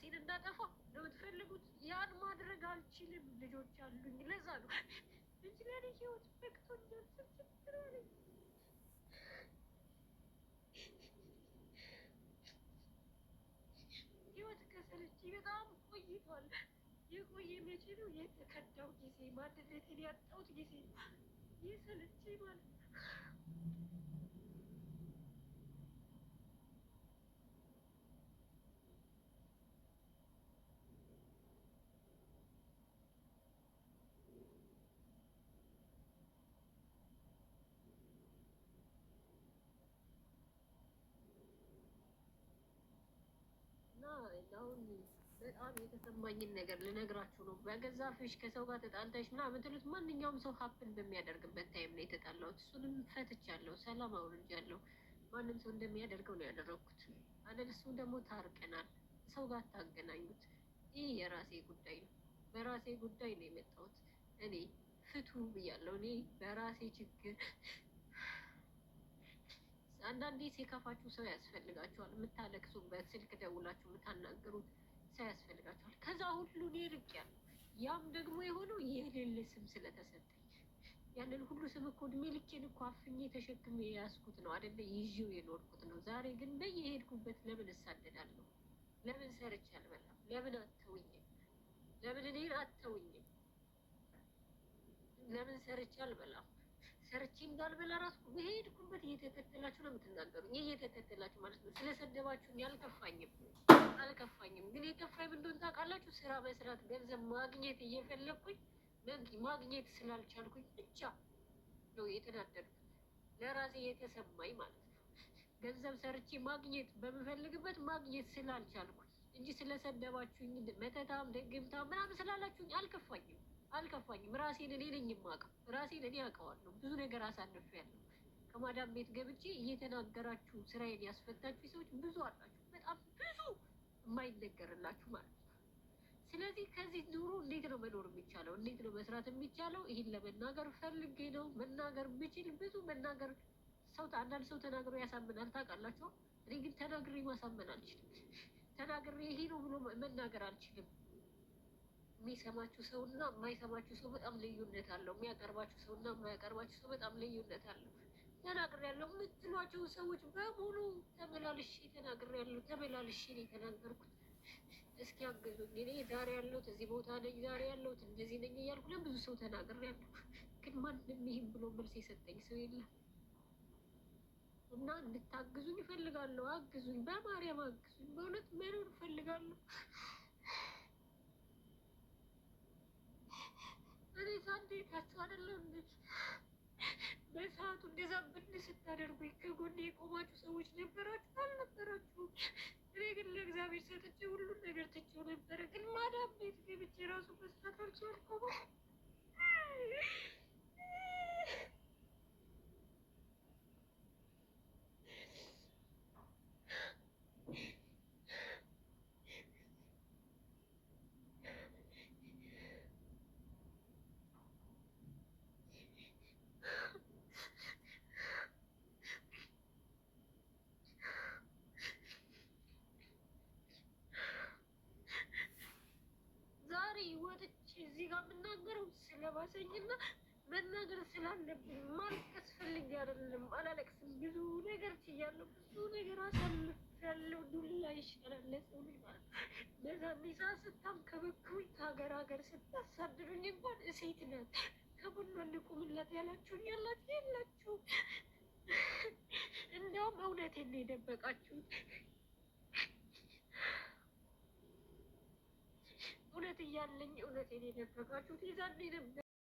ራሴን እንዳጠፋ ነው የምትፈልጉት? ያን ማድረግ አልችልም። ልጆች አሉኝ። ለዛ ነው እንጂ ለኔ ህይወት በቅቶኛል። ህይወት ከሰለች በጣም ቆይቷል። የቆየ መቼ ነው? የተከዳው ጊዜ፣ ማንነቴን ያጣሁት ጊዜ የሰለች ማለት ነው። አሁን በጣም የተሰማኝን ነገር ልነግራችሁ ነው። በገዛ ፍሽ ከሰው ጋር ተጣልተሽ ምናምን የምትሉት ማንኛውም ሰው ሀፕን በሚያደርግበት ታይም ነው የተጣላሁት። እሱንም ፈትቻለሁ፣ ሰላም አውርጃለሁ። ማንም ሰው እንደሚያደርገው ነው ያደረግኩት አይደል? እሱ ደግሞ ታርቀናል። ሰው ጋር ታገናኙት። ይህ የራሴ ጉዳይ ነው። በራሴ ጉዳይ ነው የመጣሁት። እኔ ፍቱ ብያለሁ። እኔ በራሴ ችግር አንዳንዴ ሲከፋችሁ ሰው ያስፈልጋችኋል። የምታለቅሱበት ስልክ ደውላችሁ የምታናገሩት ሰው ያስፈልጋችኋል። ከዛ ሁሉ እኔ ርቄያለሁ። ያም ደግሞ የሆነው የሌለ ስም ስለተሰጠኝ። ያንን ሁሉ ስም እኮ እድሜ ልኬን እኮ አፍኜ ተሸክሜ የያዝኩት ነው አይደለ? ይዤው የኖርኩት ነው። ዛሬ ግን በየሄድኩበት ለምን እሳደዳለሁ? ለምን ሰርቼ አልበላም? ለምን አተውኝም? ለምን እኔን አተውኝም? ለምን ሰርቼ አልበላም? ሰርቼ እንዳልበላ ራሱ በሄድኩበት እየተከተላችሁ ነው የምትናገሩኝ። ይህ እየተከተላችሁ ማለት ነው። ስለሰደባችሁኝ አልከፋኝም። ግን የከፋኝ ምን እንደሆነ ታውቃላችሁ? ስራ መስራት ገንዘብ ማግኘት እየፈለግኩኝ ማግኘት ስላልቻልኩኝ ብቻ ነው የተናደድኩት። ለራሴ የተሰማኝ ማለት ነው። ገንዘብ ሰርቼ ማግኘት በምፈልግበት ማግኘት ስላልቻልኩኝ እንጂ ስለሰደባችሁኝ መተታም ደግምታም ምናምን ስላላችሁኝ አልከፋኝም። ራሴን እኔ ነኝ የማውቀው። ራሴን እኔ አውቀዋለሁ። ብዙ ነገር አሳልፌያለሁ። ከማዳም ቤት ገብቼ እየተናገራችሁ ስራዬን ያስፈታችሁ ሰዎች ብዙ አላችሁ። በጣም ብዙ የማይነገርላችሁ ማለት ነው። ስለዚህ ከዚህ ኑሮ እንዴት ነው መኖር የሚቻለው? እንዴት ነው መስራት የሚቻለው? ይህን ለመናገር ፈልጌ ነው። መናገር ብችል ብዙ መናገር አንዳንድ ሰው ተናግሮ ያሳምናል ታውቃላችሁ። እኔ ግን ተናግሬ ማሳመን አልችልም። ተናግሬ ይሄ ነው ብሎ መናገር አልችልም። የሚሰማችሁ ሰው እና የማይሰማችሁ ሰው በጣም ልዩነት አለው። የሚያቀርባችሁ ሰው እና የማያቀርባችሁ ሰው በጣም ልዩነት አለው። ተናግሬያለሁ የምትሏቸው ሰዎች በሙሉ ተመላልሼ ተናግሬያለሁ። ተመላልሼ ነው የተናገርኩት። እስኪ አግዙኝ። እኔ ዛሬ ያለሁት እዚህ ቦታ ነኝ፣ ዛሬ ያለሁት እንደዚህ ነኝ እያልኩ ለብዙ ሰው ተናግሬያለሁ። ግን ማንም ይህም ብሎ መልስ የሰጠኝ ሰው የለም። እና እንድታግዙኝ እፈልጋለሁ። አግዙኝ፣ በማርያም አግዙኝ። በእውነት መኖር እፈልጋለሁ። እኔ ሳንዴታችሁ አይደለሁ እንዴ? በሰዓቱ እንደዛ ብን ስታደርጉኝ ከጎኔ የቆማችሁ ሰዎች ነበራችሁ አልነበራችሁም? እኔ ግን ለእግዚአብሔር ሰጥቼ ሁሉን ነገር ትቼው ነበረ። ግን ማዳም ቤት ገብቼ ራሱ መስራት አልቻልኩም። ወጥቼ እዚህ ጋር የምናገረው ስለባሰኝና መናገር ስላለብኝ ማልቀስ ፈልጌ አይደለም። አላለቅስም። ብዙ ነገር ችያለሁ። ብዙ ነገር አሳልፌያለሁ። ዱላ ይሻላል ለሰው ልጅ ማለት ነው። በዛ ሚሳ ስታንከበክቡኝ ከሀገር ሀገር ስታሳድሩኝ እንኳን ሴት ናት ከቡና እንቁምላት ያላችሁኝ ያላችሁ የላችሁ። እንዲያውም እውነቴን ነው የደበቃችሁት። እውነት እያለኝ እውነቴን የደበቃችሁት ይዛልኝ ነበር።